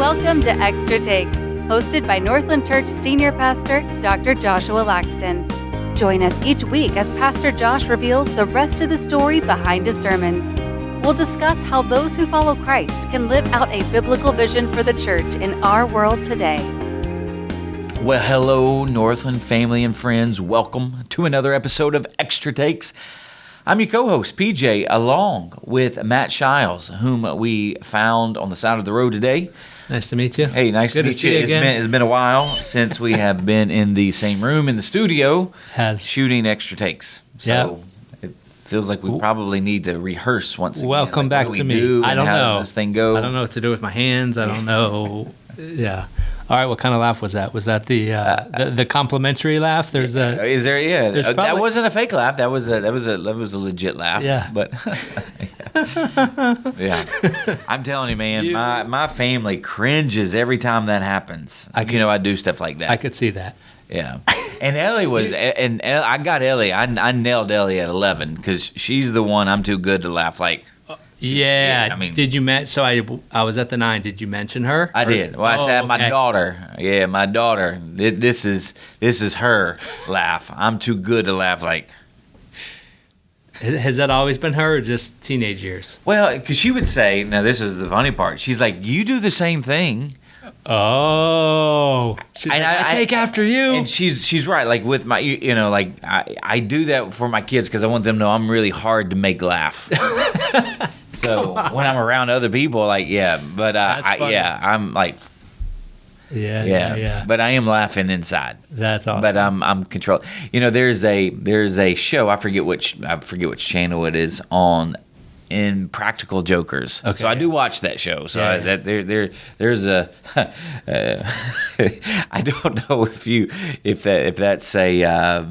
Welcome to Extra Takes, hosted by Northland Church Senior Pastor, Dr. Joshua Laxton. Join us each week as Pastor Josh reveals the rest of the story behind his sermons. We'll discuss how those who follow Christ can live out a biblical vision for the church in our world today. Well, hello, Northland family and friends. Welcome to another episode of Extra Takes. I'm your co-host, PJ, along with Matt Shiles, whom we found on the side of the road today. Nice to meet you. Hey, nice to meet you. It's been a while since we have been in the same room in the studio shooting Extra Takes. So it feels like we probably need to rehearse once again. Welcome back to me. I don't know. How does this thing go? I don't know what to do with my hands. I don't know. Yeah. All right, what kind of laugh was that? Was that the complimentary laugh? Is there? Yeah, that wasn't a fake laugh. That was a legit laugh. Yeah, but yeah, I'm telling you, man, my family cringes every time that happens. I do stuff like that. I could see that. Yeah, and Ellie was, and I got Ellie. I nailed Ellie at 11 because she's the one I'm too good to laugh like. Yeah. I mean, did you so I was at the 9. Did you mention her? I did. Well, I said my daughter. Yeah, my daughter. This is her laugh. I'm too good to laugh like. Has that always been her or just teenage years? Well, because she would say, now this is the funny part. She's like, you do the same thing. Oh, I take after you. And she's right. Like with my, I do that for my kids because I want them to know I'm really hard to make laugh. So when I'm around other people, like, yeah, but I'm like, yeah. But I am laughing inside. That's awesome. But I'm controlled. There's a show. I forget which channel it is on. In Practical Jokers, okay. So I do watch that show. So there's a. I don't know if that's a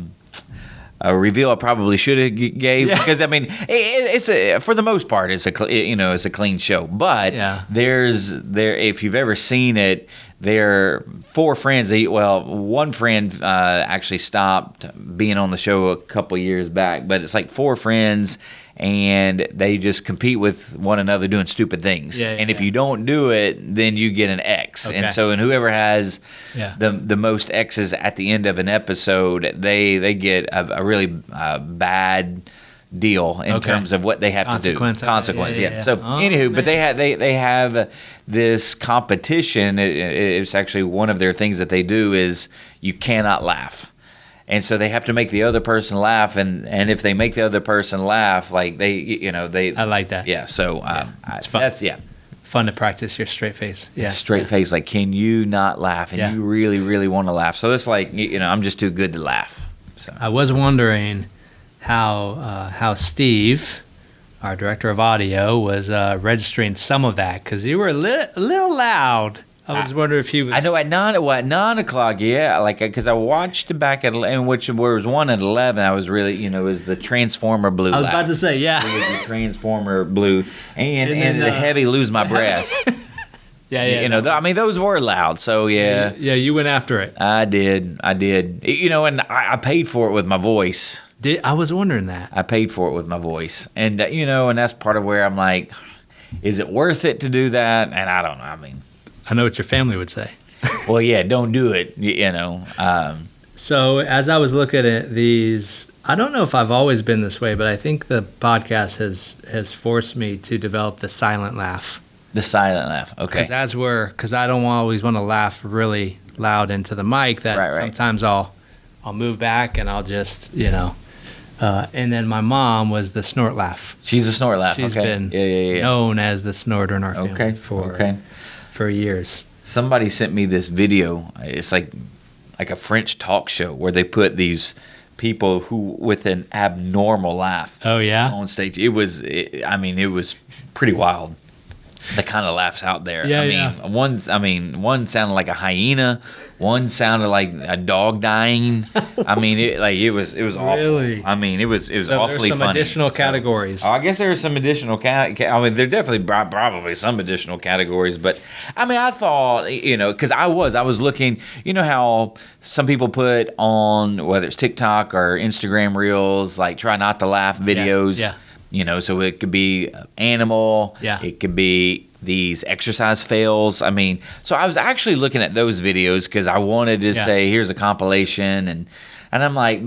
reveal I probably should have gave because I mean it's for the most part it's a clean show, but if you've ever seen it, there are 4 friends. One friend actually stopped being on the show a couple years back, but it's like 4 friends. And they just compete with one another doing stupid things. And if you don't do it, then you get an X. Okay. And whoever has the most X's at the end of an episode, they get a really bad deal in terms of what they have to do. Consequence. Yeah. So anywho, but they have this competition. It's actually one of their things that they do is you cannot laugh. And so they have to make the other person laugh, and if they make the other person laugh, like they. I like that. Yeah. So it's fun. Fun to practice your straight face. Yeah. Straight face. Like, can you not laugh? And you really, really want to laugh. So it's like I'm just too good to laugh. So I was wondering how Steve, our director of audio, was registering some of that because you were a little loud. I was wondering if he was. I know at 9 o'clock, yeah, like because I watched back at 11, which was one at 11. I was really, it was the Transformer blue. I was about to say, yeah, it was the Transformer blue, and the heavy lose my breath. I mean those were loud, so yeah. Yeah, you went after it. I did, and I paid for it with my voice. I was wondering that. I paid for it with my voice, and and that's part of where I'm like, is it worth it to do that? And I don't know. I mean. I know what your family would say. Well, yeah, don't do it, So as I was looking at these, I don't know if I've always been this way, but I think the podcast has forced me to develop the silent laugh. The silent laugh, okay. Because I don't always want to laugh really loud into the mic. Sometimes I'll move back and I'll just, and then my mom was the snort laugh. She's a snort laugh, She's been known as the snorter in our family for years. Somebody sent me this video. It's like a French talk show where they put these people who with an abnormal laugh. Oh yeah, on stage. It was pretty wild. The kind of laughs out there. One sounded like a hyena. One sounded like a dog dying. I mean, it was awful. Really? I mean, it was awfully funny. There's some additional categories. I guess there are some additional. I mean, there definitely probably some additional categories. But I mean, I thought because I was looking. You know how some people put on whether it's TikTok or Instagram Reels, like try not to laugh videos. Yeah. So it could be animal. Yeah. It could be these exercise fails. I mean, so I was actually looking at those videos because I wanted to say, here's a compilation, and I'm like,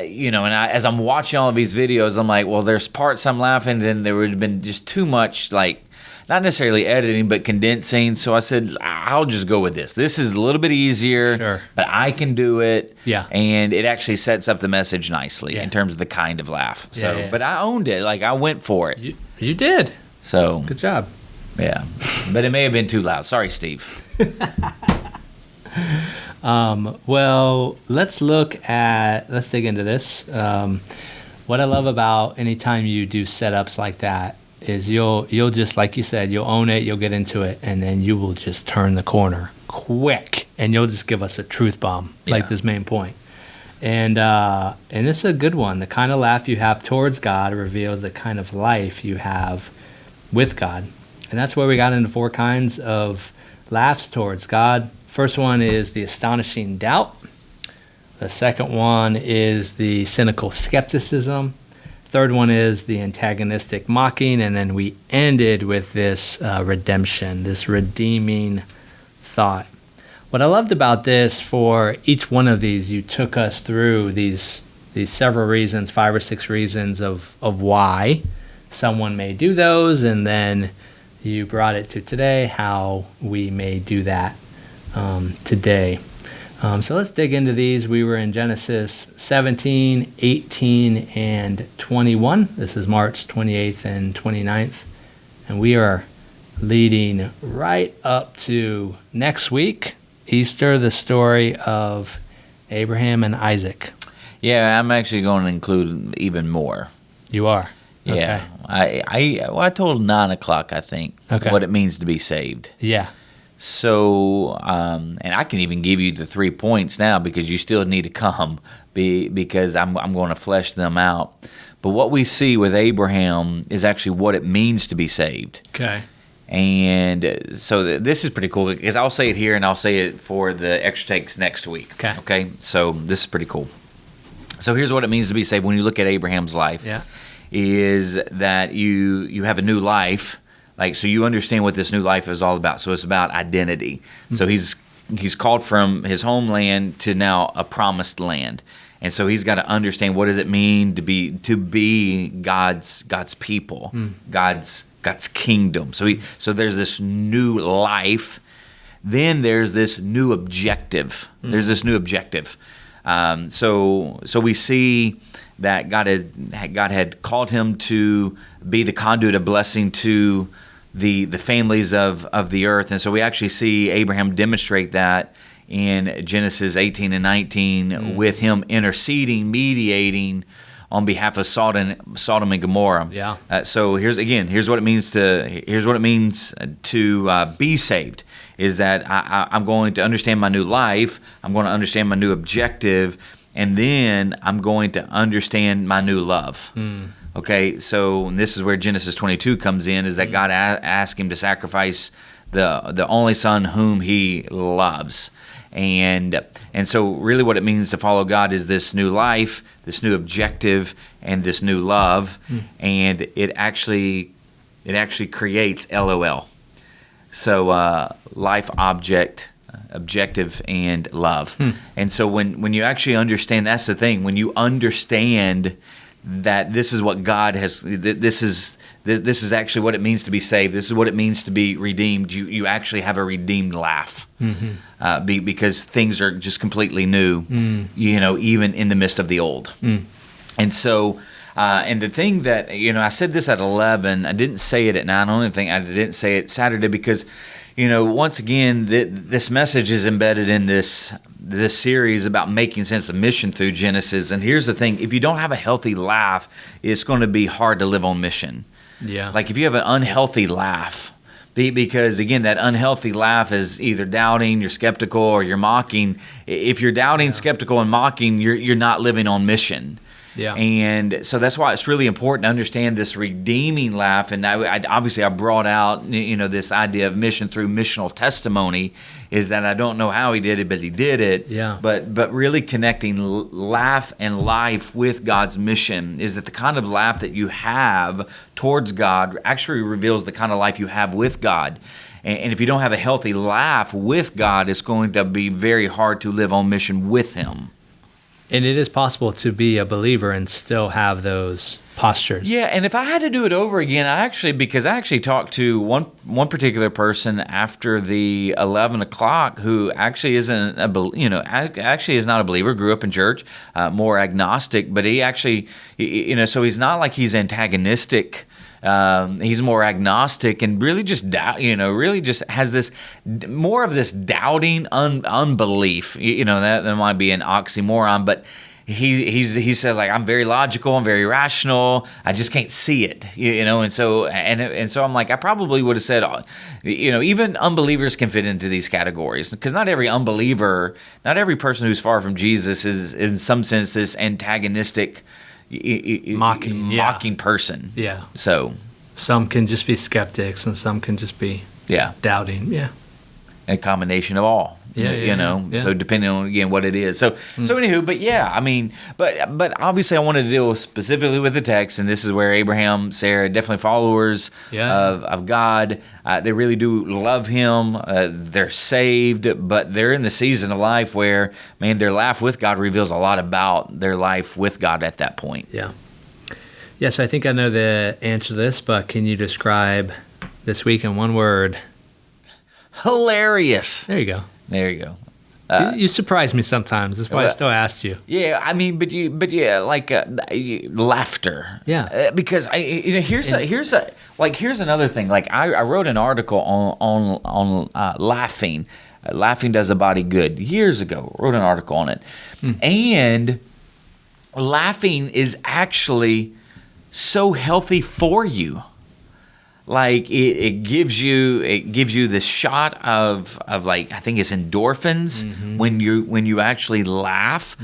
you know, and as I'm watching all of these videos, I'm like, well, there's parts I'm laughing, then there would have been just too much, like, not necessarily editing, but condensing. So I said, I'll just go with this. This is a little bit easier, but I can do it. Yeah. And it actually sets up the message nicely in terms of the kind of laugh. So, but I owned it. Like, I went for it. You did. So good job. Yeah. But it may have been too loud. Sorry, Steve. Well, let's dig into this. What I love about anytime you do setups like that is you'll just, like you said, you'll own it, you'll get into it, and then you will just turn the corner quick, and you'll just give us a truth bomb, like this main point. And this is a good one. The kind of laugh you have towards God reveals the kind of life you have with God. And that's where we got into 4 kinds of laughs towards God. First one is the astonishing doubt. The second one is the cynical skepticism. Third one is the antagonistic mocking. And then we ended with this redemption, this redeeming thought. What I loved about this, for each one of these, you took us through these several reasons, 5 or 6 reasons of why someone may do those, and then you brought it to today, how we may do that today. So let's dig into these. We were in Genesis 17, 18, and 21. This is March 28th and 29th. And we are leading right up to next week, Easter, the story of Abraham and Isaac. Yeah, I'm actually going to include even more. You are? Yeah. Okay. I told 9 o'clock, I think, what it means to be saved. Yeah. So, and I can even give you the 3 points now because you still need to come because I'm going to flesh them out. But what we see with Abraham is actually what it means to be saved. Okay. And so this is pretty cool because I'll say it here and I'll say it for the extra takes next week. Okay. So this is pretty cool. So here's what it means to be saved when you look at Abraham's life. Yeah. Is that you have a new life. Like, so you understand what this new life is all about. So it's about identity. Mm-hmm. So he's called from his homeland to now a promised land. And so he's got to understand, what does it mean to be God's people, God's kingdom. So there's this new life. Then there's this new objective. There's this new objective. So we see that God had called him to be the conduit of blessing to the families of the earth. And so we actually see Abraham demonstrate that in Genesis 18 and 19 with him interceding, mediating on behalf of Sodom and Gomorrah. Yeah. So here's what it means to be saved. Is that I'm going to understand my new life. I'm going to understand my new objective. And then I'm going to understand my new love. Okay, so this is where Genesis 22 comes in, is that God asked him to sacrifice the only son whom he loves. And so really what it means to follow God is this new life, this new objective, and this new love. And it actually creates LOL. So life, objective, and love. And so when you actually understand, that's the thing, when you understand that this is what God has, this is actually what it means to be saved, this is what it means to be redeemed, you actually have a redeemed laugh. Because things are just completely new, even in the midst of the old. And so and the thing that, I said this at 11, I didn't say it at 9, I didn't say it Saturday because once again, this message is embedded in this series about making sense of mission through Genesis. And here's the thing: if you don't have a healthy laugh, it's going to be hard to live on mission. Yeah. Like if you have an unhealthy laugh, because again, that unhealthy laugh is either doubting, you're skeptical, or you're mocking. If you're doubting, skeptical, and mocking, you're not living on mission. Yeah. And so that's why it's really important to understand this redeeming laugh. And I brought out, this idea of mission through missional testimony, is that I don't know how he did it, but he did it. Yeah. But really connecting laugh and life with God's mission is that the kind of laugh that you have towards God actually reveals the kind of life you have with God. And if you don't have a healthy laugh with God, it's going to be very hard to live on mission with Him. And it is possible to be a believer and still have those postures. Yeah, and if I had to do it over again, because I actually talked to one particular person after the 11 o'clock who actually isn't actually is not a believer, grew up in church, more agnostic, but he actually, so he's not like he's antagonistic. He's more agnostic and really just really just has this more of this doubting unbelief. That might be an oxymoron, but he says, like, I'm very logical, I'm very rational, I just can't see it, and so I'm like, I probably would have said, even unbelievers can fit into these categories, because not every person who's far from Jesus is in some sense this antagonistic, mocking person. Yeah. So some can just be skeptics, and some can just be doubting. Yeah. A combination of all. Yeah. So depending on, again, what it is. So anywho, but obviously I wanted to deal specifically with the text, and this is where Abraham, Sarah, definitely followers of God. They really do love Him. They're saved, but they're in the season of life where, their life with God reveals a lot about their life with God at that point. Yeah. Yeah, so I think I know the answer to this, but can you describe this week in one word? Hilarious. There you go. There you go. You surprise me sometimes. That's why I still asked you. Yeah, like laughter. Yeah. Because here's another thing. Like I wrote an article on laughing. Laughing does a body good. Years ago, wrote an article on it, and laughing is actually so healthy for you. Like it gives you this shot of like, I think it's endorphins when you actually laugh.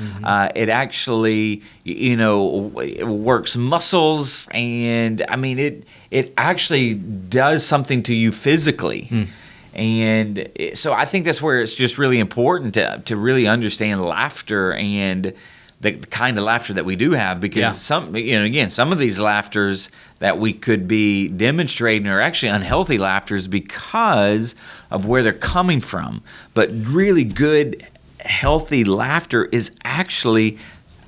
It actually it works muscles, and it actually does something to you physically. And so I think that's where it's just really important to really understand laughter and the kind of laughter that we do have, because some of these laughters that we could be demonstrating are actually unhealthy laughters because of where they're coming from. But really good, healthy laughter is actually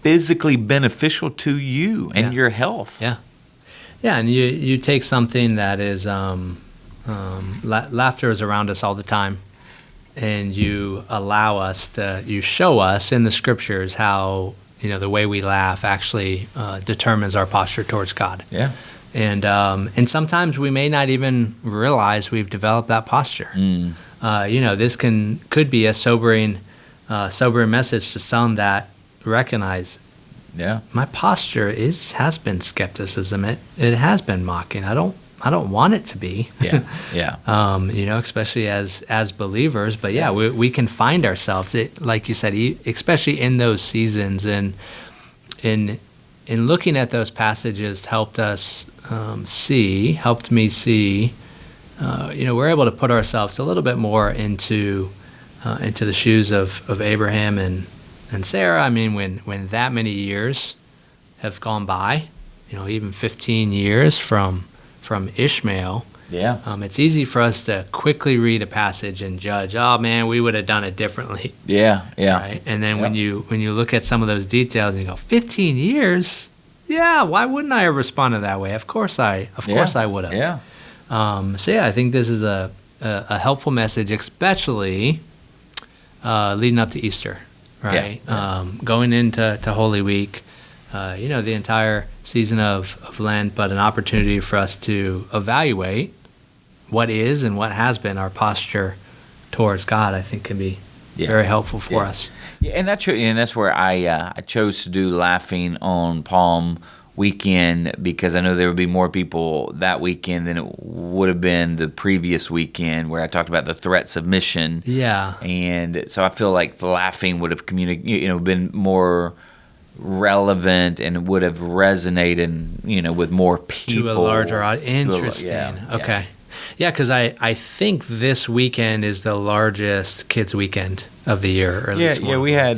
physically beneficial to you and your health. Yeah. Yeah, and you take something that is, laughter is around us all the time, and you show us in the scriptures how, the way we laugh actually determines our posture towards God. Yeah. And sometimes we may not even realize we've developed that posture. This could be a sobering message to some that recognize, my posture has been skepticism. It has been mocking. I don't want it to be. Especially as believers. But we can find ourselves, like you said, especially in those seasons, and in looking at those passages helped me see. We're able to put ourselves a little bit more into the shoes of Abraham and Sarah. When that many years have gone by, even 15 years from Ishmael, it's easy for us to quickly read a passage and judge, oh man, we would have done it differently. Right? And then when you look at some of those details and you go, 15 years? Yeah, why wouldn't I have responded that way? Of course I would have. Yeah. I think this is a helpful message, especially leading up to Easter, right? Going into Holy Week, the entire season of Lent, but an opportunity for us to evaluate what is and what has been our posture towards God, I think can be very helpful for us. Yeah, and that's where I chose to do laughing on Palm Weekend, because I know there would be more people that weekend than it would have been the previous weekend, where I talked about the threats of mission. Yeah. And so I feel like the laughing would have been more relevant and would have resonated, with more people. To a larger audience. Interesting. Okay. Yeah, because I think this weekend is the largest kids weekend of the year. Or at least we had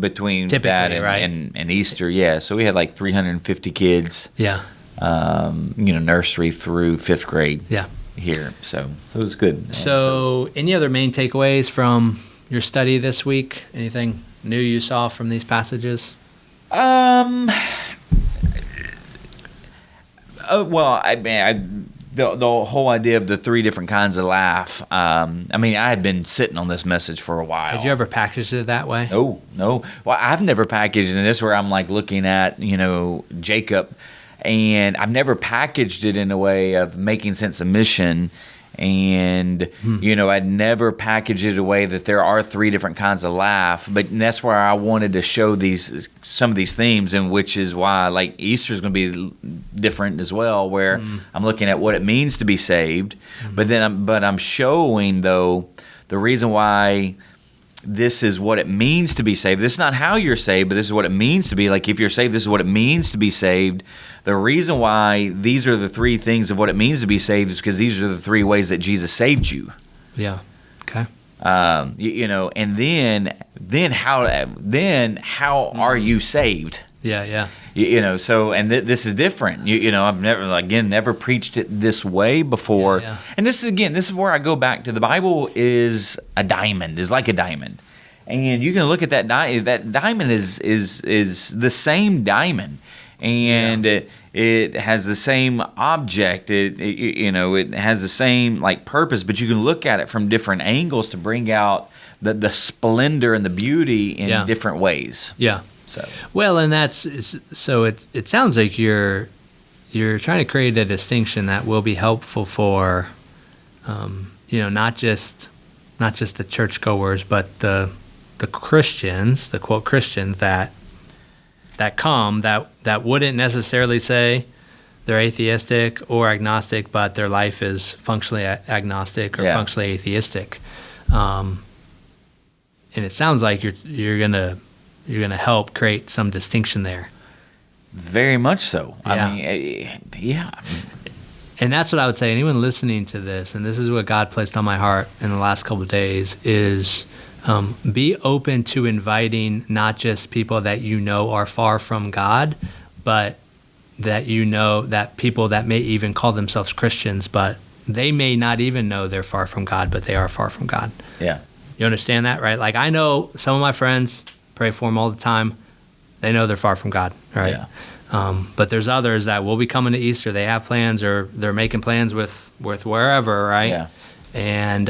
between typically, that right? and Easter, so we had like 350 kids. Yeah. Nursery through 5th grade. Yeah. Here, so it was good. So, any other main takeaways from your study this week? Anything new you saw from these passages? The whole idea of the 3 different kinds of laugh. I had been sitting on this message for a while. Had you ever packaged it that way? No. Well, I've never packaged it in this where I'm like looking at, Jacob, and I've never packaged it in a way of making sense of mission. And, I'd never packaged it in a way that there are 3 different kinds of laugh. But that's where I wanted to show some of these themes, and which is why, like, Easter is going to be different as well, where I'm looking at what it means to be saved. But I'm showing, though, the reason why this is what it means to be saved. This is not how you're saved, but this is what it means to be. Like, if you're saved, this is what it means to be saved. The reason why these are the 3 things of what it means to be saved is because these are the 3 ways that Jesus saved you. Yeah. Okay. And then how are you saved? Yeah. This is different. I've never preached it this way before. Yeah. And this is where I go back to the Bible is like a diamond. And you can look at that diamond. That diamond is the same diamond. And it has the same object. It has the same purpose, but you can look at it from different angles to bring out the splendor and the beauty in different ways. Yeah. So well, and it sounds like you're trying to create a distinction that will be helpful for not just the churchgoers, but the Christians, the quote Christians that come that wouldn't necessarily say they're atheistic or agnostic, but their life is functionally agnostic or functionally atheistic. And it sounds like you're gonna help create some distinction there. Very much so. Yeah. And that's what I would say. Anyone listening to this, and this is what God placed on my heart in the last couple of days, is be open to inviting not just people that are far from God, but that people that may even call themselves Christians, but they may not even know they're far from God, but they are far from God. Yeah. You understand that, right? Like, I know some of my friends, pray for them all the time. They know they're far from God, right? Yeah. But there's others that will be coming to Easter. They have plans, or they're making plans with wherever, right? Yeah. And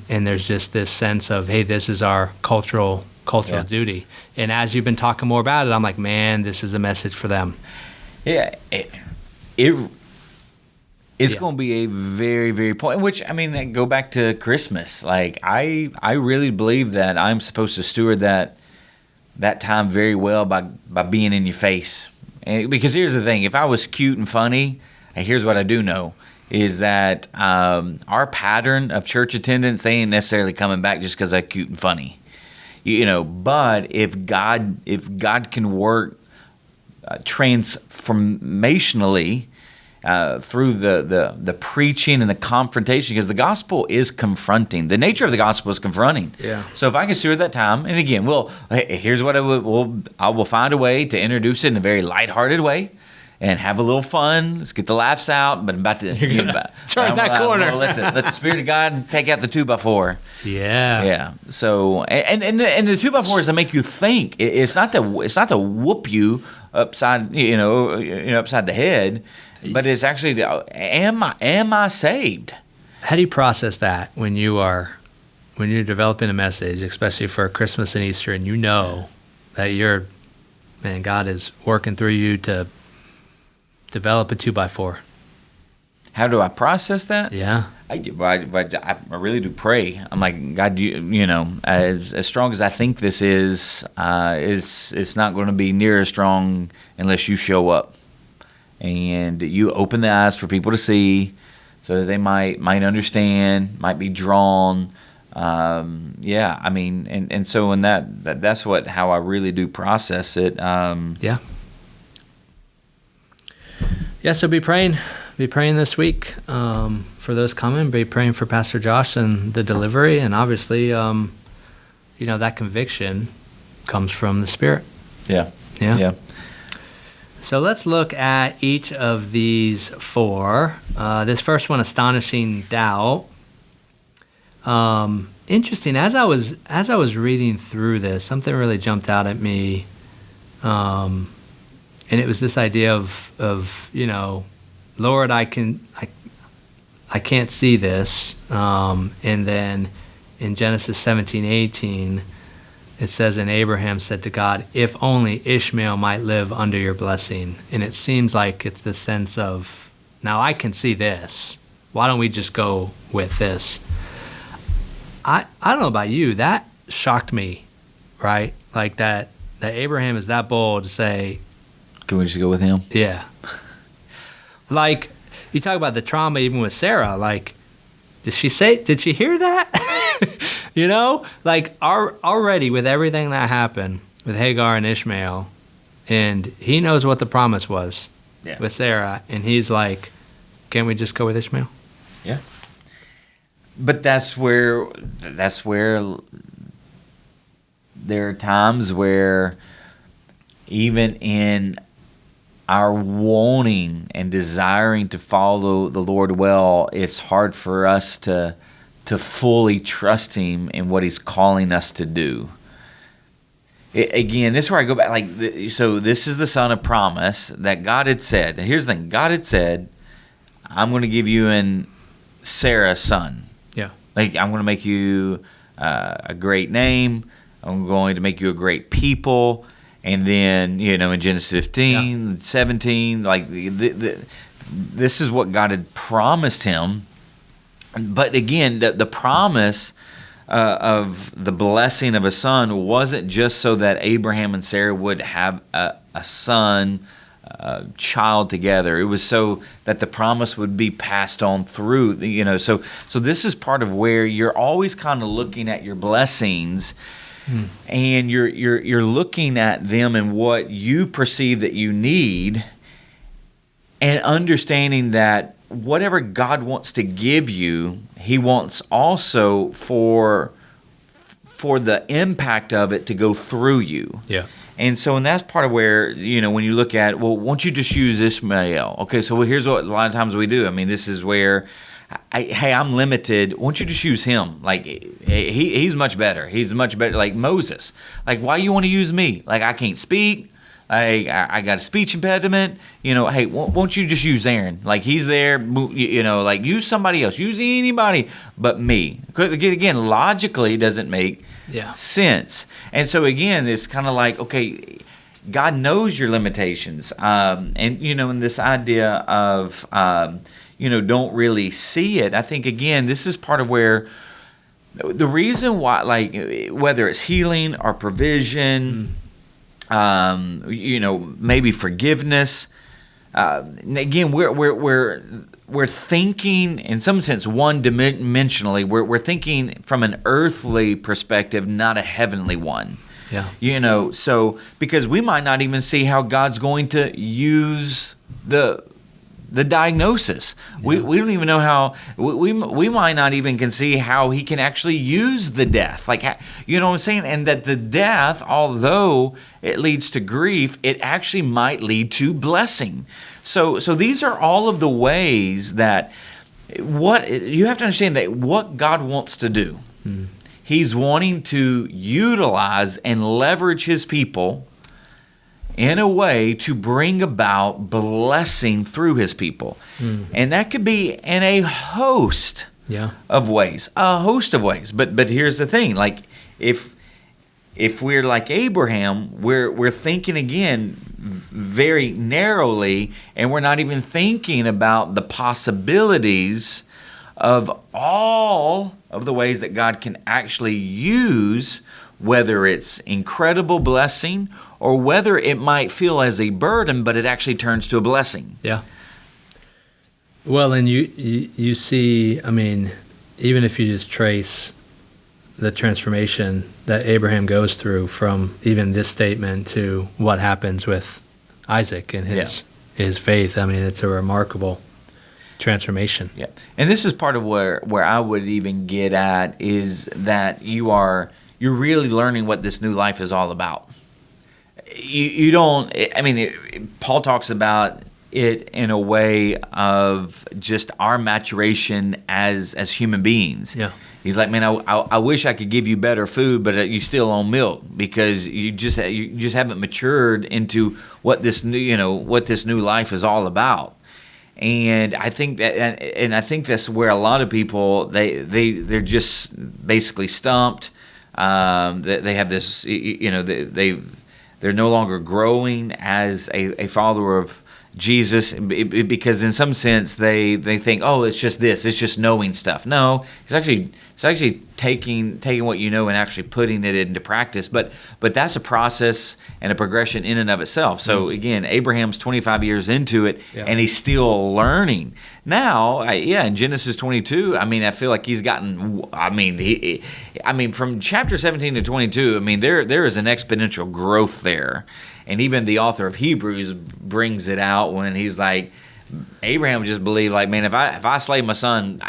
there's just this sense of, hey, this is our cultural duty. And as you've been talking more about it, I'm like, man, this is a message for them. Yeah. It's going to be a very, very point. Which, go back to Christmas. Like, I really believe that I'm supposed to steward that time very well by being in your face. And because here's the thing: if I was cute and funny, and here's what I do know is that our pattern of church attendance, they ain't necessarily coming back just because I'm cute and funny, But if God can work transformationally through the preaching and the confrontation, because the gospel is confronting. The nature of the gospel is confronting. Yeah. So if I can steward that time, and again, here's what I will find a way to introduce it in a very lighthearted way. And have a little fun. Let's get the laughs out. But I'm about to turn that corner. Let the Spirit of God take out the 2x4. Yeah. Yeah. So and the 2x4 is to make you think. It's not to whoop you upside upside the head, but it's actually am I saved? How do you process that when you're developing a message, especially for Christmas and Easter, and that God is working through you to develop a 2x4? How do I process that? Yeah. I really do pray. I'm like, God, as strong as I think this is, it's not going to be near as strong unless you show up and you open the eyes for people to see, so that they might understand, might be drawn. Yeah, I mean, and so in that's how I really do process it. Yeah. Yeah, so be praying this week for those coming. Be praying for Pastor Josh and the delivery, and obviously, that conviction comes from the Spirit. Yeah. So let's look at each of these 4. This first one, astonishing doubt. Interesting. As I was reading through this, something really jumped out at me. And it was this idea of Lord, I can't see this. And then in Genesis 17:18, it says, and Abraham said to God, if only Ishmael might live under your blessing. And it seems like it's the sense of, now I can see this. Why don't we just go with this? I don't know about you. That shocked me, right? Like that Abraham is that bold to say, can we just go with him? Yeah. Like, you talk about the trauma even with Sarah. Like, did she hear that? Like already with everything that happened with Hagar and Ishmael, and he knows what the promise was with Sarah, and he's like, can't we just go with Ishmael? Yeah. But that's where there are times where even in our wanting and desiring to follow the Lord well, it's hard for us to fully trust Him in what He's calling us to do. Again, this is where I go back. So this is the son of promise that God had said. Here's the thing: God had said, "I'm going to give you and Sarah a son. Yeah, I'm going to make you a great name. I'm going to make you a great people." And then, in Genesis 15, 17, this is what God had promised him. But again, the promise of the blessing of a son wasn't just so that Abraham and Sarah would have a son, child together. It was so that the promise would be passed on through. So this is part of where you're always kind of looking at your blessings. And you're looking at them and what you perceive that you need, and understanding that whatever God wants to give you, He wants also for the impact of it to go through you. Yeah. And so, and that's part of where, when you look at, well, won't you just use Ishmael? Okay, so here's what a lot of times we do. I mean, this is where, hey, I'm limited. Why don't you just use him? He's much better. He's much better. Like Moses. Why you want to use me? I can't speak. I got a speech impediment. Hey, won't you just use Aaron? He's there. Use somebody else. Use anybody but me. Because again, logically, it doesn't make sense. And so again, it's kind of okay, God knows your limitations. And in this idea of don't really see it. I think, again, this is part of where the reason why, whether it's healing or provision, maybe forgiveness, again, we're thinking in some sense one-dimensionally. We're thinking from an earthly perspective, not a heavenly one. Yeah. So because we might not even see how God's going to use the diagnosis. We don't even know how, we might not even can see how He can actually use the death. You know what I'm saying? And that the death, although it leads to grief, it actually might lead to blessing. So these are all of the ways that what you have to understand, that what God wants to do. He's wanting to utilize and leverage His people in a way to bring about blessing through His people. And that could be in a host of ways. But here's the thing, if we're like Abraham, we're thinking again very narrowly, and we're not even thinking about the possibilities of all of the ways that God can actually use, whether it's incredible blessing or whether it might feel as a burden, but it actually turns to a blessing. Yeah. Well, and you see, I mean, even if you just trace the transformation that Abraham goes through from even this statement to what happens with Isaac and his faith. I mean, it's a remarkable transformation. Yeah. And this is part of where I would even get at is that you're really learning what this new life is all about. You don't, I mean, Paul talks about it in a way of just our maturation as human beings. Yeah. He's like, man, I wish I could give you better food, but you still own milk because you just haven't matured into what this new life is all about. And I think that's where a lot of people they're just basically stumped. They have this, they're no longer growing as a follower of Jesus, because in some sense they think, oh, it's just this, it's just knowing stuff. No, it's actually taking what you know and actually putting it into practice. But that's a process and a progression in and of itself. So again, Abraham's 25 years into it, and he's still learning. Now, in Genesis 22, I mean, I feel like he's gotten. I mean, from chapter 17 to 22, I mean, there is an exponential growth there. And even the author of Hebrews brings it out when he's like, Abraham just believed, like, man, if I slay my son,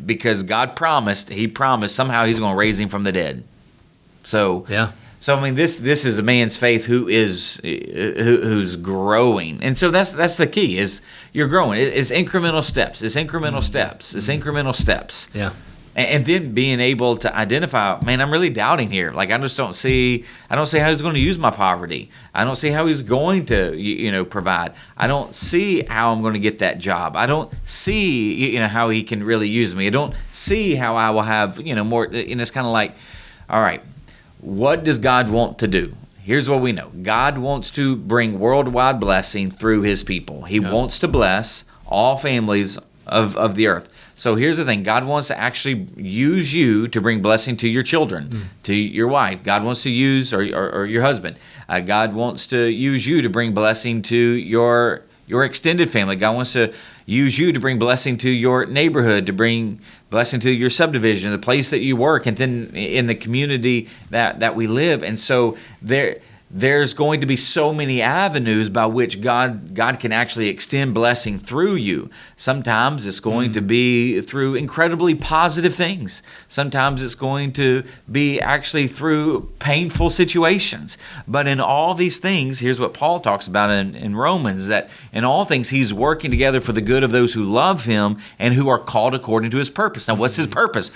because God promised, he promised somehow he's going to raise him from the dead. So I mean, this is a man's faith who's growing, and so that's the key, is you're growing. It's incremental steps. It's incremental steps. It's incremental steps. Yeah. And then being able to identify, man, I'm really doubting here. Like, I don't see how he's going to use my poverty. I don't see how he's going to, provide. I don't see how I'm going to get that job. I don't see, how he can really use me. I don't see how I will have, more. It's kind of like, all right, what does God want to do? Here's what we know. God wants to bring worldwide blessing through his people. He wants to bless all families of the earth. So here's the thing. God wants to actually use you to bring blessing to your children, to your wife. God wants to use, or your husband. God wants to use you to bring blessing to your extended family. God wants to use you to bring blessing to your neighborhood, to bring blessing to your subdivision, the place that you work, and then in the community that we live. And so there's going to be so many avenues by which God can actually extend blessing through you. Sometimes it's going to be through incredibly positive things. Sometimes it's going to be actually through painful situations. But in all these things, here's what Paul talks about in Romans, that in all things he's working together for the good of those who love him and who are called according to his purpose. Now, what's his purpose?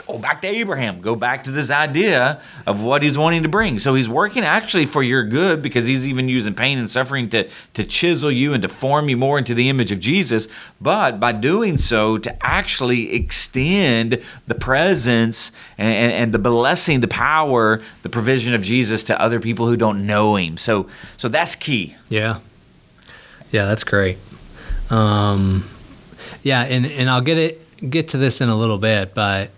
Go back to Abraham. Go back to this idea of what he's wanting to bring. So he's working actually for your good, because he's even using pain and suffering to chisel you and to form you more into the image of Jesus. But by doing so, to actually extend the presence and the blessing, the power, the provision of Jesus to other people who don't know him. So that's key. Yeah, that's great. And I'll get to this in a little bit, but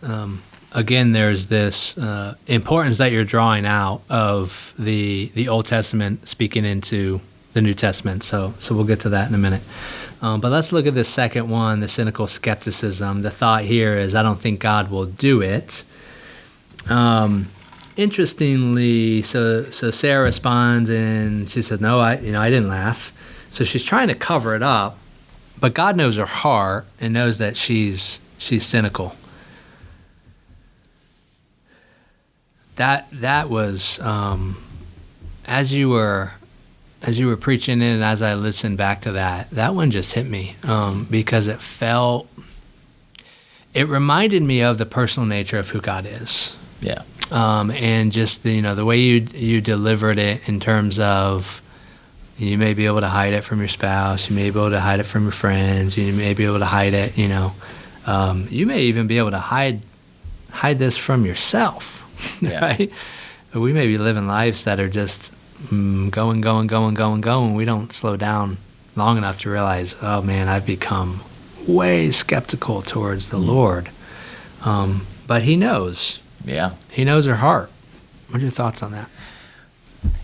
again, there's this importance that you're drawing out of the Old Testament speaking into the New Testament. So we'll get to that in a minute. But let's look at the second one, the cynical skepticism. The thought here is, I don't think God will do it. Interestingly, so Sarah responds and she says, no, I didn't laugh. So she's trying to cover it up. But God knows her heart and knows that she's cynical. That was as you were preaching it, and as I listened back to that one just hit me because it reminded me of the personal nature of who God is. Yeah. And just the way you delivered it in terms of, you may be able to hide it from your spouse. You may be able to hide it from your friends. You may be able to hide it, you may even be able to hide this from yourself, right? We may be living lives that are just going. We don't slow down long enough to realize, oh man, I've become way skeptical towards the Lord. But he knows. Yeah. He knows her heart. What are your thoughts on that?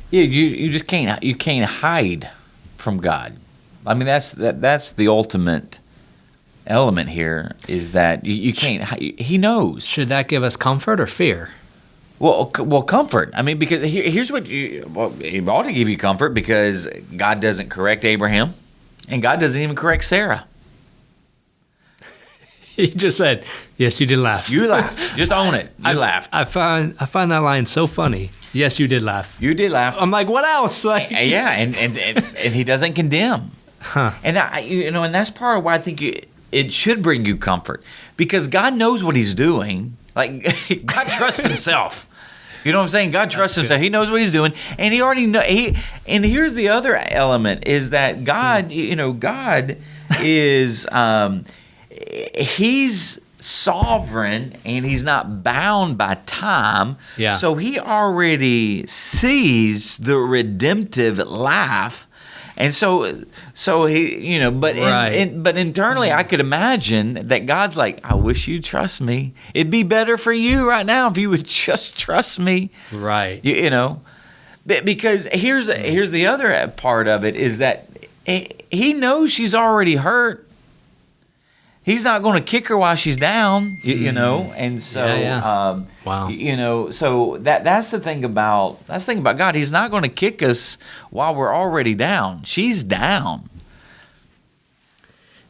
Yeah, you just can't hide from God. I mean, that's the ultimate element here is that you can't. He knows. Should that give us comfort or fear? Well, comfort. I mean, because here's what it ought to give you comfort, because God doesn't correct Abraham, and God doesn't even correct Sarah. He just said, "Yes, you did laugh." You laughed. Just own it. You laughed. I find that line so funny. Yes, you did laugh. You did laugh. I'm like, what else? Like, yeah, and he doesn't condemn. Huh. And and that's part of why I think it should bring you comfort, because God knows what He's doing. Like, God trusts Himself. You know what I'm saying? God trusts Himself. He knows what He's doing, and He already know. And here's the other element: is that God, God is He's sovereign, and He's not bound by time. Yeah. So He already sees the redemptive life. And so he, but right. But internally, I could imagine that God's like, I wish you'd trust me. It'd be better for you right now if you would just trust me. Right. Because here's the other part of it is that He knows she's already hurt. He's not going to kick her while she's down, and so wow. So that's the thing about God. He's not going to kick us while we're already down. She's down.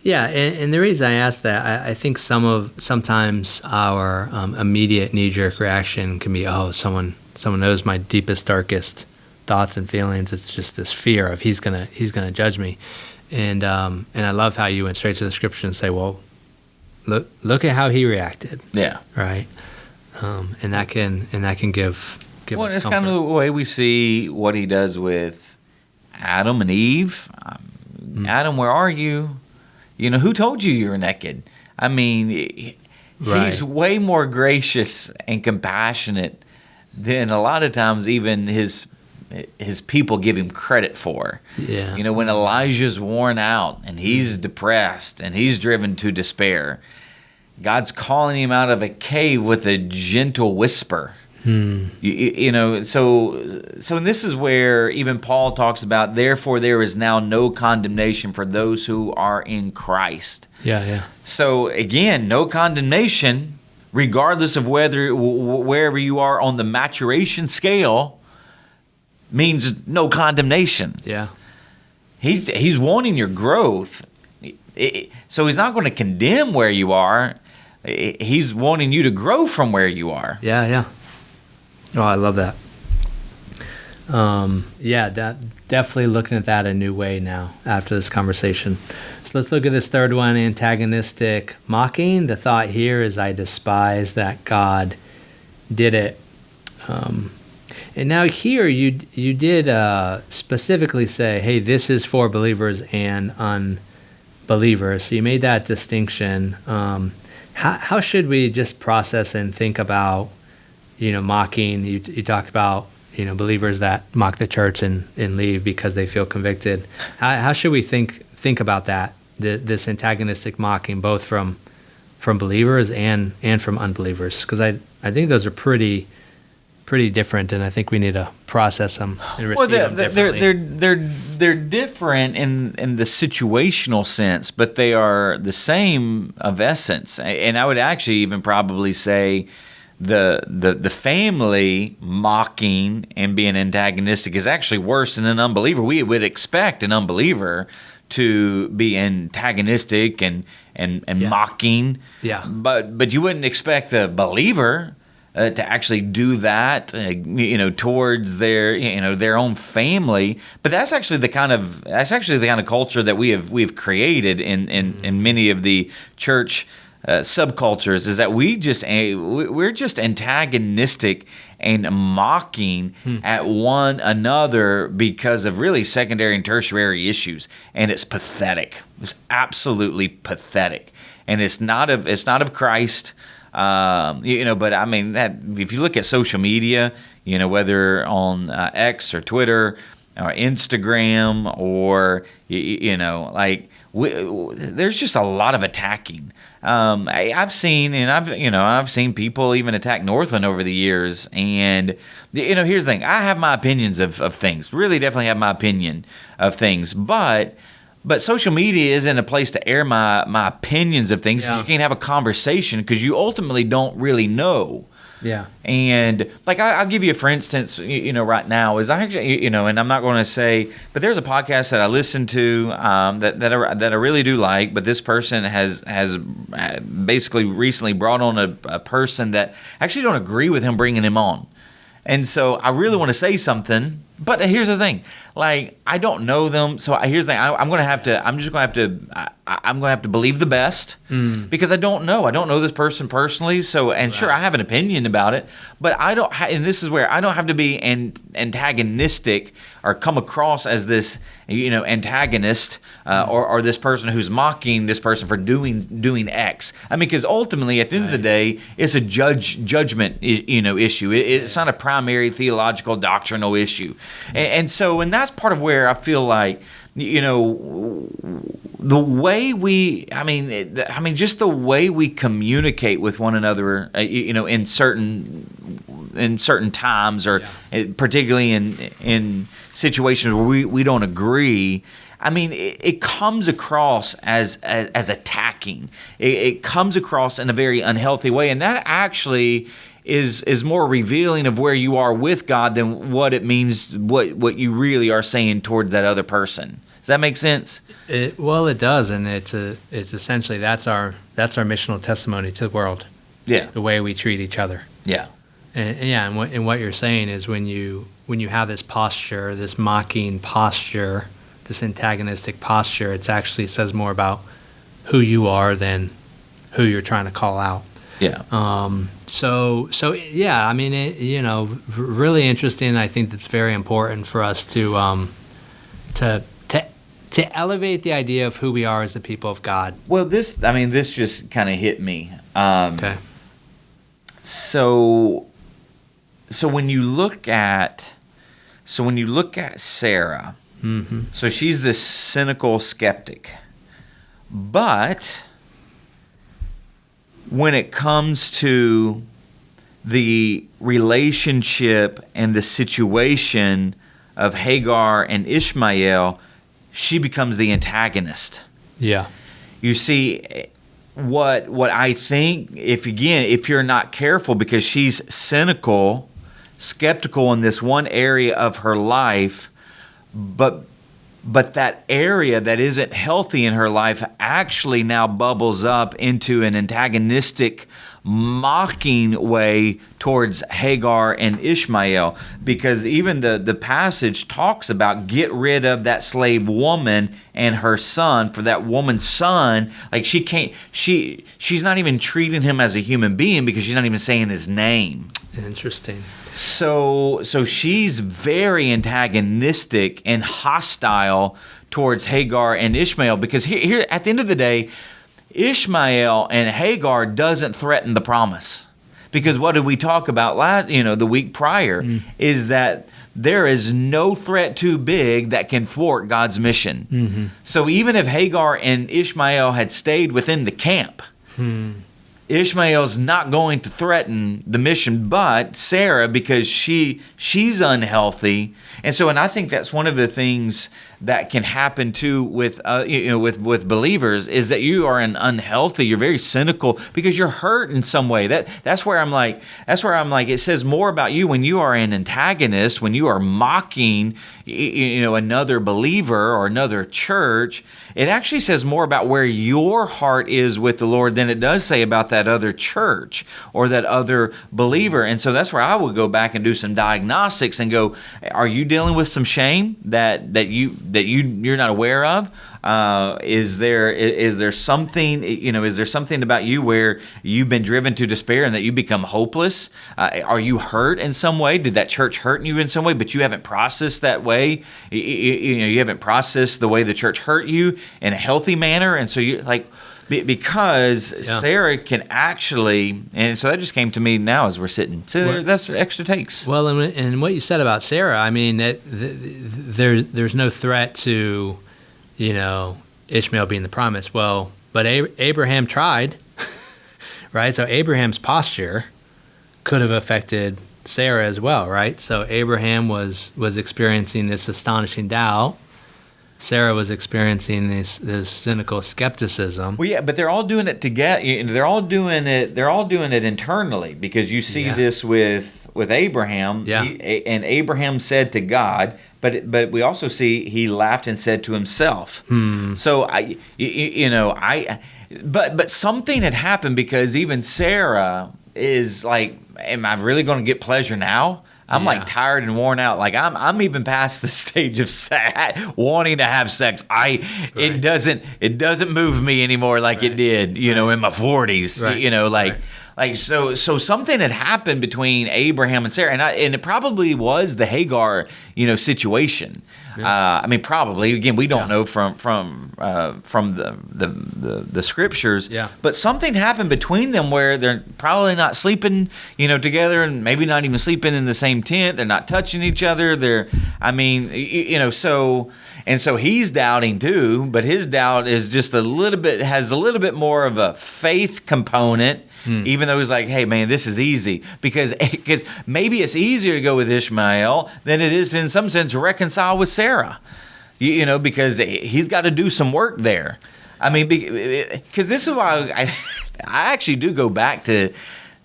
Yeah, and the reason I ask that, I think sometimes our immediate knee-jerk reaction can be, oh, someone knows my deepest, darkest thoughts and feelings. It's just this fear of he's gonna judge me, and I love how you went straight to the scripture and say, well, look at how he reacted. Yeah. Right. And that can give well, us it's comfort. kind of the way we see what He does with Adam and Eve. Adam, where are you? Who told you were naked? I mean, He's way more gracious and compassionate than a lot of times even his people give Him credit for. Yeah. When Elijah's worn out and he's depressed and he's driven to despair, God's calling him out of a cave with a gentle whisper. So this is where even Paul talks about, therefore there is now no condemnation for those who are in Christ. Yeah. So again, no condemnation, regardless of wherever you are on the maturation scale, means no condemnation. Yeah. He's wanting your growth. So He's not going to condemn where you are. He's wanting you to grow from where you are. Yeah. Oh, I love that. That definitely looking at that a new way now after this conversation. So let's look at this third one, antagonistic mocking. The thought here is, I despise that God did it. And now here you did specifically say, hey, this is for believers and unbelievers. So you made that distinction. How should we just process and think about, mocking? You talked about, believers that mock the church and leave because they feel convicted. How should we think about that, this antagonistic mocking, both from believers and from unbelievers? Because I think those are pretty different, and I think we need to process them and receive them differently. They're different in the situational sense, but they are the same of essence. And I would actually even probably say the family mocking and being antagonistic is actually worse than an unbeliever. We would expect an unbeliever to be antagonistic and mocking, but you wouldn't expect a believer to actually do that, towards their own family. But that's actually the kind of culture that we've created in many of the church subcultures, is that we're just antagonistic and mocking at one another because of really secondary and tertiary issues, and it's pathetic. It's absolutely pathetic, and it's not of Christ. But I mean, that if you look at social media, whether on X or Twitter or Instagram or there's just a lot of attacking. I've seen people even attack Northland over the years, and here's the thing: I have my opinions of things. Really, definitely have my opinion of things, but But social media isn't a place to air my opinions of things. Yeah. You can't have a conversation because you ultimately don't really know. Yeah. And like I'll give you, for instance, right now is I actually, and I'm not going to say, but there's a podcast that I listen to that I really do like. But this person has basically recently brought on a person that I actually don't agree with him bringing him on. And so I really want to say something, but here's the thing: like I don't know them, so here's the thing: I'm going to have to. I'm just going to have to. I'm going to have to believe the best because I don't know. I don't know this person personally, so sure I have an opinion about it, but I don't. And this is where I don't have to be antagonistic or come across as this antagonist or this person who's mocking this person for doing X. I mean, because ultimately at the end of the day, it's a judgment issue. It's not a primary theological doctrinal issue, and so that's part of where I feel like. The way just the way we communicate with one another, in certain times, or particularly in situations where we don't agree. I mean, it comes across as attacking. It comes across in a very unhealthy way, and that actually is more revealing of where you are with God than what it means, what you really are saying towards that other person. Does that make sense? Well, it does, and it's essentially that's our missional testimony to the world. Yeah, the way we treat each other. Yeah, and what you're saying is when you have this posture, this mocking posture, this antagonistic posture, it actually says more about who you are than who you're trying to call out. Yeah. So yeah, I mean, really interesting. I think that's very important for us to elevate the idea of who we are as the people of God. Well, this just kind of hit me. Okay. So when you look at Sarah, so she's this cynical skeptic, but when it comes to the relationship and the situation of Hagar and Ishmael, she becomes the antagonist. Yeah. You see, what I think, if you're not careful, because she's cynical, skeptical in this one area of her life, but that area that isn't healthy in her life actually now bubbles up into an antagonistic, mocking way towards Hagar and Ishmael, because even the passage talks about get rid of that slave woman and her son, for that woman's son, like she's not even treating him as a human being because she's not even saying his name. Interesting. So she's very antagonistic and hostile towards Hagar and Ishmael, because here at the end of the day, Ishmael and Hagar doesn't threaten the promise. Because what did we talk about the week prior, is that there is no threat too big that can thwart God's mission. Mm-hmm. So even if Hagar and Ishmael had stayed within the camp, Ishmael's not going to threaten the mission, but Sarah, because she's unhealthy. And I think that's one of the things that can happen too with believers, is that you are you're very cynical because you're hurt in some way. That's where I'm like, it says more about you when you are an antagonist, when you are mocking another believer or another church. It actually says more about where your heart is with the Lord than it does say about that other church or that other believer. And so that's where I would go back and do some diagnostics and go, are you dealing with some shame that you're not aware of? Is there something, is there something about you where you've been driven to despair and that you become hopeless? Are you hurt in some way? Did that church hurt you in some way, but you haven't processed that way? You haven't processed the way the church hurt you in a healthy manner. And so you because Sarah can actually, and so that just came to me now as we're sitting. So that's extra takes. Well, and what you said about Sarah, I mean, there's no threat to, Ishmael being the promise. Well, but Abraham tried, right? So Abraham's posture could have affected Sarah as well, right? So Abraham was experiencing this astonishing doubt, Sarah was experiencing this cynical skepticism. Well, yeah, but they're all doing it together. They're all doing it internally, because you see this with Abraham. Yeah. And Abraham said to God, but we also see he laughed and said to himself. So but something had happened, because even Sarah is like, am I really going to get pleasure now? I'm like tired and worn out. Like I'm even past the stage of wanting to have sex. It doesn't move me anymore like it did, in my 40s. So something had happened between Abraham and Sarah, and it probably was the Hagar, situation. Yeah. Probably. Again, we don't know from the scriptures. Yeah. But something happened between them where they're probably not sleeping, together, and maybe not even sleeping in the same tent. They're not touching each other. So he's doubting too. But his doubt is just has a little bit more of a faith component. Even though he's like, hey, man, this is easy. Because maybe it's easier to go with Ishmael than it is, in some sense, reconcile with Sarah. Because he's got to do some work there. Because this is why I actually do go back to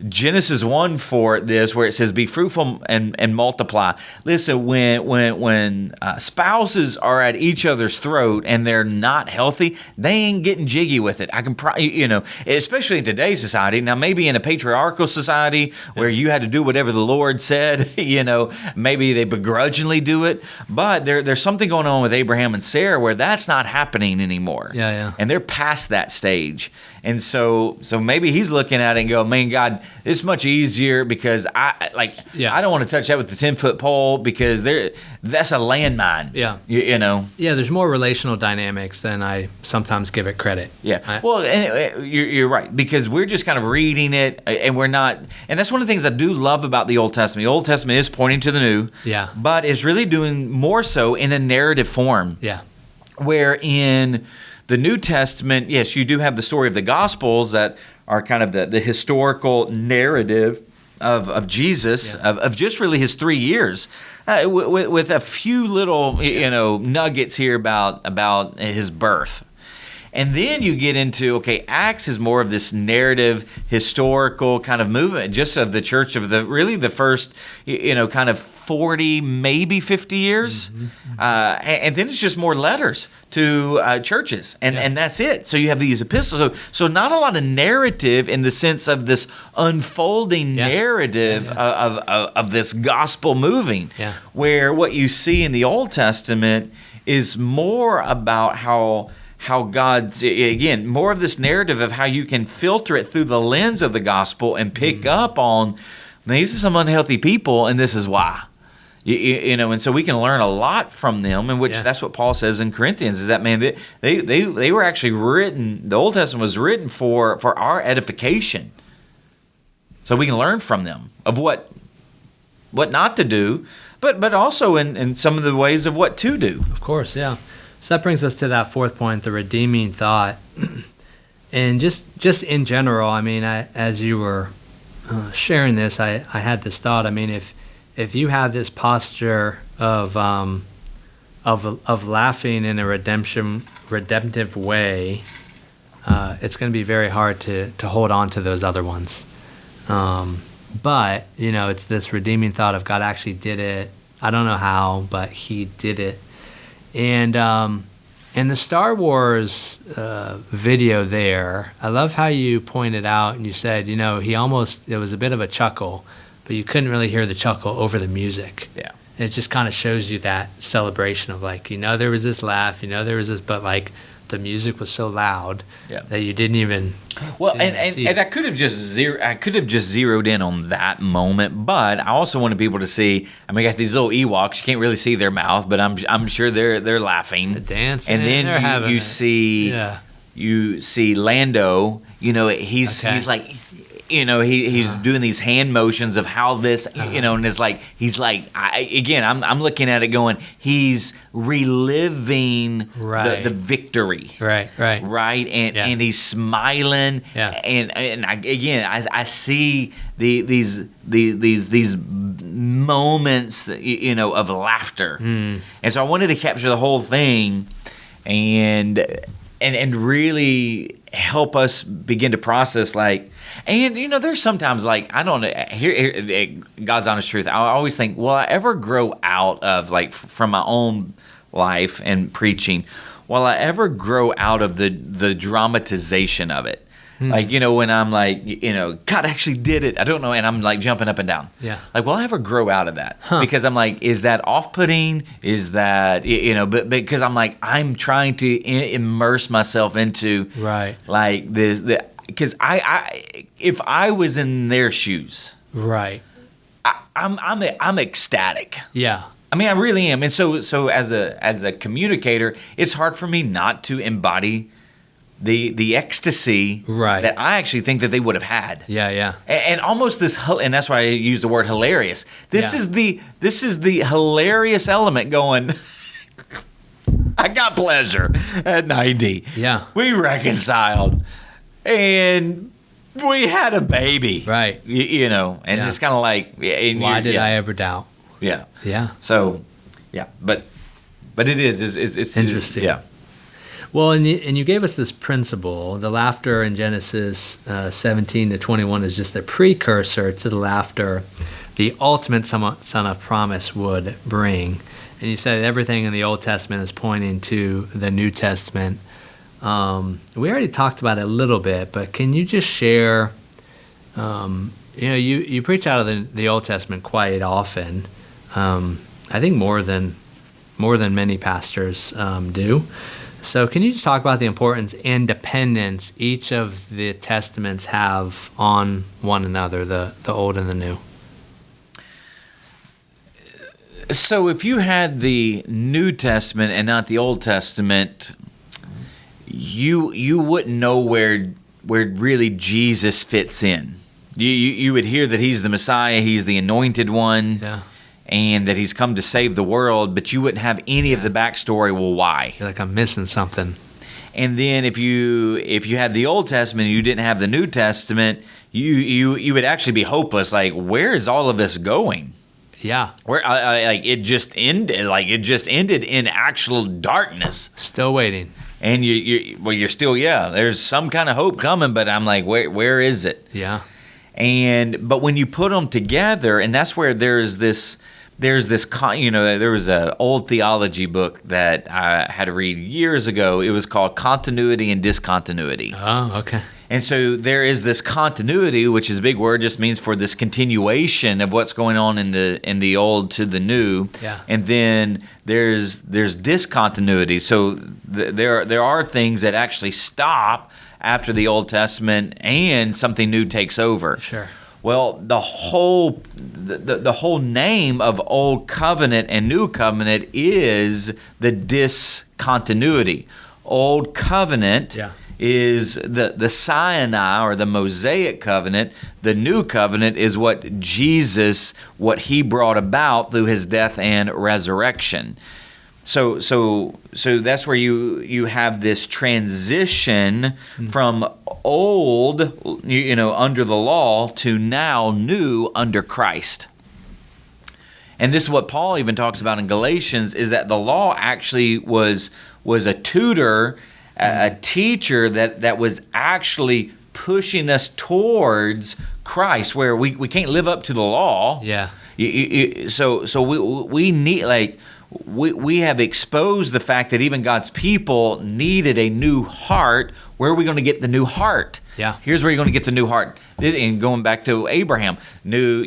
Genesis 1 for this, where it says, be fruitful and multiply. Listen, when spouses are at each other's throat and they're not healthy, they ain't getting jiggy with it. I can especially in today's society. Now, maybe in a patriarchal society where you had to do whatever the Lord said, maybe they begrudgingly do it. But there's something going on with Abraham and Sarah where that's not happening anymore. Yeah. And they're past that stage. And so maybe he's looking at it and go, man, God, it's much easier, because I don't want to touch that with the 10-foot pole, because that's a landmine. Yeah. Yeah, there's more relational dynamics than I sometimes give it credit. Yeah. You're right, because we're just kind of reading it, and we're not, and that's one of the things I do love about the Old Testament. The Old Testament is pointing to the New. Yeah. But it's really doing more so in a narrative form. Yeah. Where in the New Testament, yes, you do have the story of the Gospels that are kind of the historical narrative of Jesus, of just really his 3 years, with a few little nuggets here about his birth. And then you get into, Acts is more of this narrative, historical kind of movement, just of the church of the first, kind of 40, maybe 50 years. Mm-hmm. And then it's just more letters to churches. And that's it. So you have these epistles. So not a lot of narrative in the sense of this unfolding narrative of this gospel moving. Yeah. Where what you see in the Old Testament is more about how God's, again, more of this narrative of how you can filter it through the lens of the gospel and pick up on, these are some unhealthy people, and this is why. And so we can learn a lot from them, in which that's what Paul says in Corinthians, is that, man, they were actually written, the Old Testament was written for our edification. So we can learn from them of what not to do, but also in some of the ways of what to do. Of course, yeah. So that brings us to that fourth point, the redeeming thought. And just in general, as you were sharing this, I had this thought. If you have this posture of laughing in a redemptive way, it's going to be very hard to hold on to those other ones. But it's this redeeming thought of God actually did it. I don't know how, but He did it. And in the Star Wars video there, I love how you pointed out and you said, there was a bit of a chuckle, but you couldn't really hear the chuckle over the music. Yeah. And it just kind of shows you that celebration of there was this laugh, there was this, but the music was so loud that you didn't even. Well, and I could have just zeroed in on that moment, but I also wanted people to see. I got these little Ewoks. You can't really see their mouth, but I'm sure they're laughing, they're dancing, and then you see Lando. He's like. he's doing these hand motions of how this, and it's like I'm looking at it going, he's reliving the victory, right, and he's smiling, and I see these moments, of laughter, and so I wanted to capture the whole thing, and really help us begin to process, there's sometimes, I don't know, here God's honest truth, I always think, will I ever grow out of, from my own life and preaching, will I ever grow out of the dramatization of it? When I'm God actually did it. I don't know. And I'm jumping up and down. Yeah. Will I ever grow out of that? Because I'm is that off-putting? Is that, but because I'm trying to immerse myself into this, because if I was in their shoes, I'm ecstatic. Yeah. I mean, I really am. And so as a communicator, it's hard for me not to embody the ecstasy that I actually think that they would have had. Yeah. And almost this, and that's why I use the word hilarious. This is the hilarious element going, I got pleasure at 90. Yeah. We reconciled. And we had a baby. Right. And it's kind of why did I ever doubt? Yeah. Yeah. So, yeah. But it is. It's interesting. Yeah. Well, and you gave us this principle. The laughter in Genesis 17 to 21 is just a precursor to the laughter the ultimate son of promise would bring. And you said everything in the Old Testament is pointing to the New Testament. We already talked about it a little bit, but can you just share, you preach out of the Old Testament quite often. I think more than many pastors do. So can you just talk about the importance and dependence each of the testaments have on one another, the Old and the New? So if you had the New Testament and not the Old Testament, you wouldn't know where really Jesus fits in. You would hear that he's the Messiah, he's the anointed one. Yeah. And that he's come to save the world, but you wouldn't have any of the backstory. Well, why? You're like, I'm missing something. And then if you had the Old Testament and you didn't have the New Testament, you would actually be hopeless. Where is all of this going? Yeah. Where it just ended. It just ended in actual darkness. Still waiting. And you're still there's some kind of hope coming, but I'm where is it? Yeah. But when you put them together, and that's where there was an old theology book that I had to read years ago. It was called Continuity and Discontinuity. Oh, okay. And so there is this continuity, which is a big word, just means for this continuation of what's going on in the old to the new. Yeah. And then there's discontinuity. So there are things that actually stop after the Old Testament and something new takes over. Sure. Well, the whole name of Old Covenant and New Covenant is the discontinuity. Old Covenant is the Sinai or the Mosaic Covenant. The New Covenant is what he brought about through his death and resurrection. So that's where you have this transition from old, under the law, to now new under Christ. And this is what Paul even talks about in Galatians, is that the law actually was a tutor, a teacher that was actually pushing us towards Christ, where we can't live up to the law. Yeah. So we need, we have exposed the fact that even God's people needed a new heart. Where are we going to get the new heart? Yeah. Here's where you're going to get the new heart. And going back to Abraham, new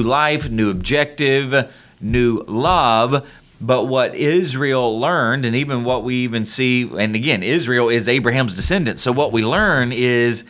life, new objective, new love. But what Israel learned, and even what we even see, and again, Israel is Abraham's descendant. So what we learn is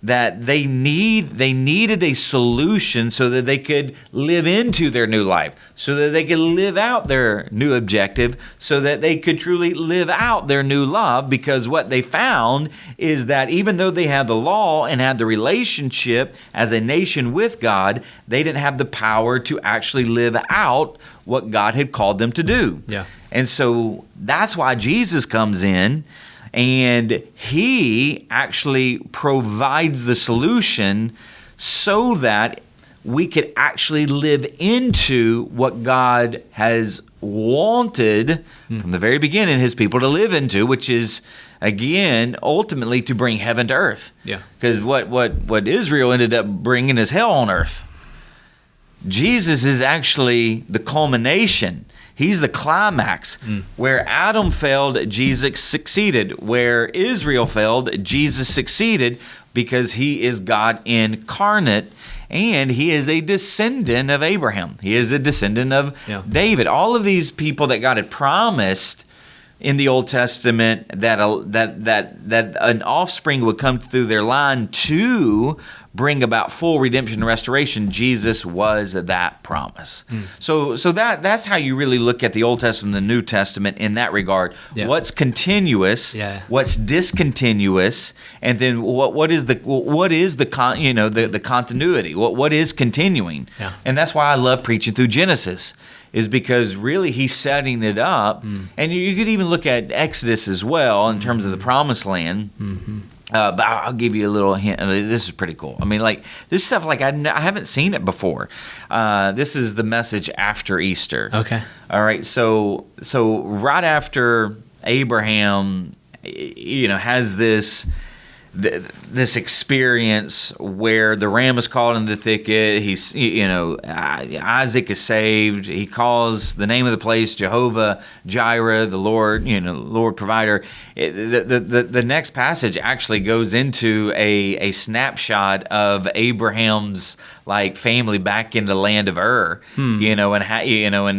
that they needed a solution so that they could live into their new life, so that they could live out their new objective, so that they could truly live out their new love. Because what they found is that even though they had the law and had the relationship as a nation with God, they didn't have the power to actually live out what God had called them to do. Yeah. And so that's why Jesus comes in, and he actually provides the solution so that we could actually live into what God has wanted from the very beginning his people to live into, which is, again, ultimately to bring heaven to earth. Yeah. Because what Israel ended up bringing is hell on earth. Jesus is actually the culmination. He's the climax. Where Adam failed, Jesus succeeded. Where Israel failed, Jesus succeeded, because he is God incarnate, and he is a descendant of Abraham. He is a descendant of David. All of these people that God had promised in the Old Testament that an offspring would come through their line to bring about full redemption and restoration, Jesus was that promise. So that's how you really look at the Old Testament and the New Testament in that regard. Yeah. What's continuous, what's discontinuous, and then what is the continuity? What is continuing? Yeah. And that's why I love preaching through Genesis, is because really he's setting it up. And you could even look at Exodus as well in terms of the Promised Land. But I'll give you a little hint. This is pretty cool. I mean, like, this stuff, like, I haven't seen it before. This is the message after Easter. Okay. All right. So right after Abraham, has this experience where the ram is caught in the thicket. He's, Isaac is saved. He calls the name of the place Jehovah Jireh, the Lord, Lord provider. The next passage actually goes into a snapshot of Abraham's family back in the land of Ur, and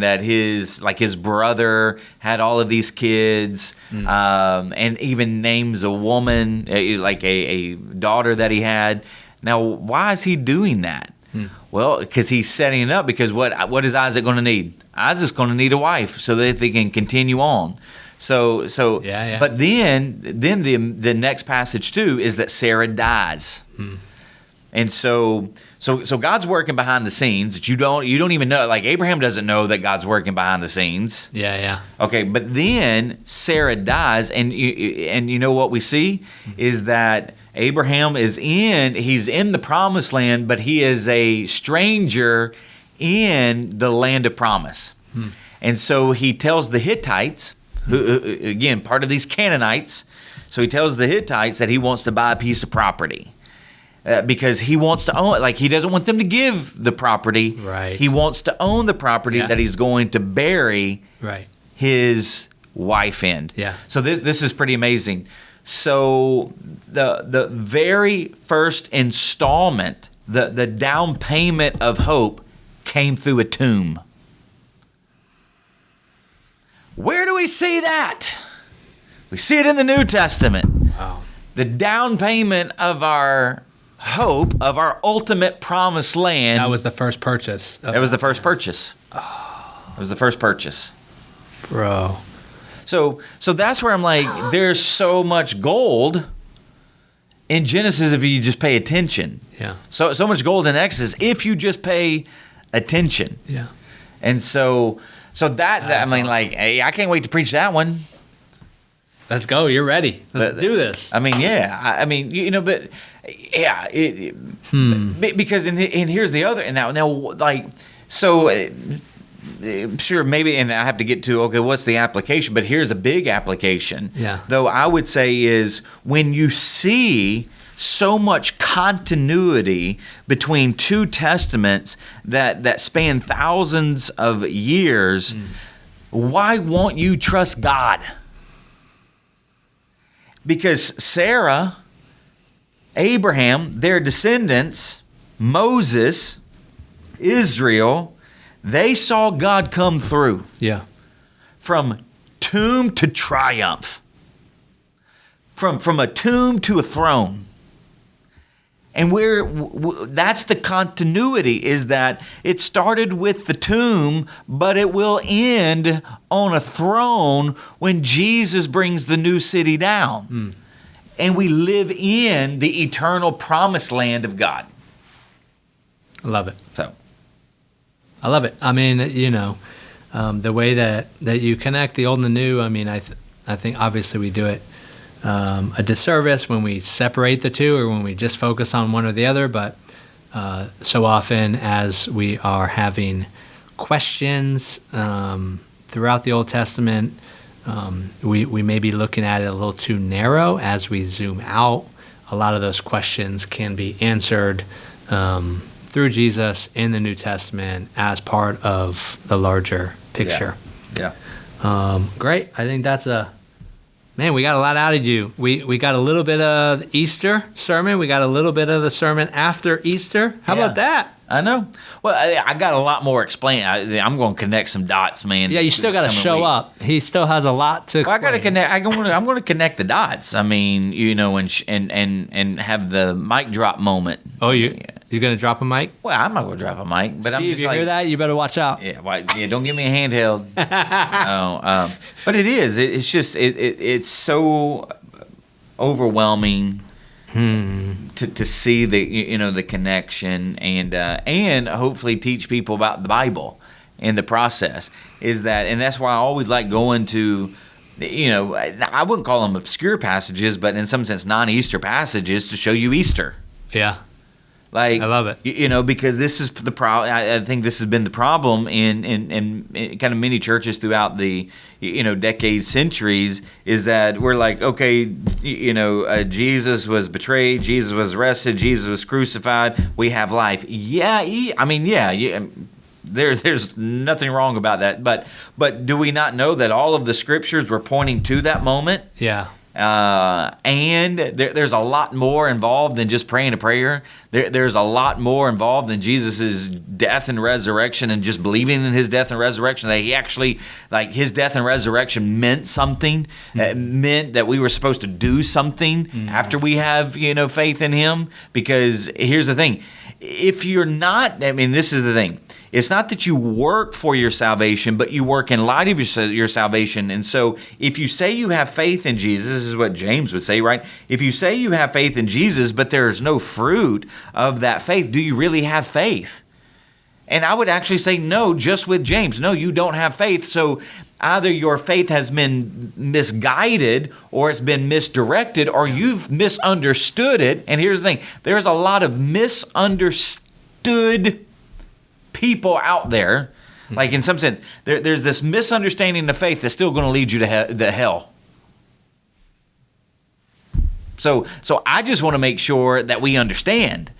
that his brother had all of these kids, and even names a woman, a daughter that he had. Now, why is he doing that? Well, because he's setting it up, because what is Isaac going to need? Isaac's going to need a wife so that they can continue on. So. But then the next passage too is that Sarah dies. And so God's working behind the scenes that you don't even know. Like, Abraham doesn't know that God's working behind the scenes. Yeah. Okay, but then Sarah dies, and you know what we see is that Abraham he's in the Promised Land, but he is a stranger in the land of promise. And so he tells the Hittites, who again, part of these Canaanites, so he tells the Hittites that he wants to buy a piece of property. Because he wants to own it. He doesn't want them to give the property. Right. He wants to own the property that he's going to bury his wife in. Yeah. So this is pretty amazing. So the very first installment, the down payment of hope, came through a tomb. Where do we see that? We see it in the New Testament. Wow. The down payment of our hope, of our ultimate promised land. That was the first purchase. It was the first purchase. It was the first purchase. Bro. So that's where I'm like, there's so much gold in Genesis if you just pay attention. Yeah. So much gold in Exodus if you just pay attention. Yeah. And so that I mean, awesome. Hey, I can't wait to preach that one. Let's go. You're ready. Let's do this. I mean, yeah. But yeah. Because and here's the other. And now, sure, maybe, and I have to get to, okay, what's the application? But here's a big application. Yeah. Though I would say is when you see so much continuity between two testaments that span thousands of years, why won't you trust God? Because Sarah, Abraham, their descendants, Moses, Israel, they saw God come through. Yeah. From tomb to triumph. From a tomb to a throne. And that's the continuity, is that it started with the tomb, but it will end on a throne when Jesus brings the new city down. And we live in the eternal promised land of God. I love it. So, I love it. I mean, the way that you connect the old and the new, I mean, I think obviously we do it a disservice when we separate the two or when we just focus on one or the other. But so often as we are having questions throughout the Old Testament, we may be looking at it a little too narrow. As we zoom out, a lot of those questions can be answered through Jesus in the New Testament as part of the larger picture. Yeah. Great. I think that's man, we got a lot out of you. We got a little bit of the Easter sermon. We got a little bit of the sermon after Easter. How about that? I know. Well, I got a lot more explain. I'm going to connect some dots, man. Yeah, you still got to show up. He still has a lot to explain. Well, I got to connect. I'm going to connect the dots. I mean, and have the mic drop moment. Oh, you're going to drop a mic? Well, I'm not going to drop a mic, but Steve, I'm just you hear that? You better watch out. Yeah, don't give me a handheld. No, but it is. It's just it's so overwhelming. To see the connection and hopefully teach people about the Bible and the process is that, and that's why I always like going to, I wouldn't call them obscure passages, but in some sense non-Easter passages to show you Easter. Yeah. Like, I love it. Because this is the problem. I think this has been the problem in kind of many churches throughout the decades, centuries, is that we're like, okay, Jesus was betrayed, Jesus was arrested, Jesus was crucified. We have life. Yeah, There's nothing wrong about that. But do we not know that all of the scriptures were pointing to that moment? Yeah. And there's a lot more involved than just praying a prayer. There's a lot more involved than Jesus' death and resurrection and just believing in his death and resurrection. That he actually, like, his death and resurrection meant something. It meant that we were supposed to do something after we have, faith in him. Because here's the thing. If you're not, this is the thing. It's not that you work for your salvation, but you work in light of your salvation. And so if you say you have faith in Jesus, this is what James would say, right? If you say you have faith in Jesus, but there's no fruit of that faith, do you really have faith? And I would actually say no, just with James. No, you don't have faith. So either your faith has been misguided or it's been misdirected or you've misunderstood it. And here's the thing. There's a lot of misunderstood people out there. Like, in some sense, there's this misunderstanding of faith that's still going to lead you to hell. So I just want to make sure that we understand.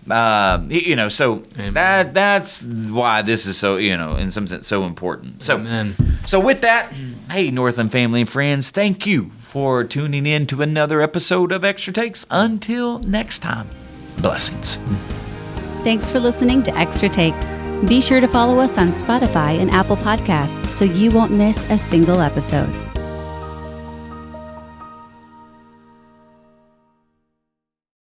So that's why this is so, in some sense, so important. So, Amen. So with that, hey, Northland family and friends, thank you for tuning in to another episode of Extra Takes. Until next time, blessings. Thanks for listening to Extra Takes. Be sure to follow us on Spotify and Apple Podcasts so you won't miss a single episode.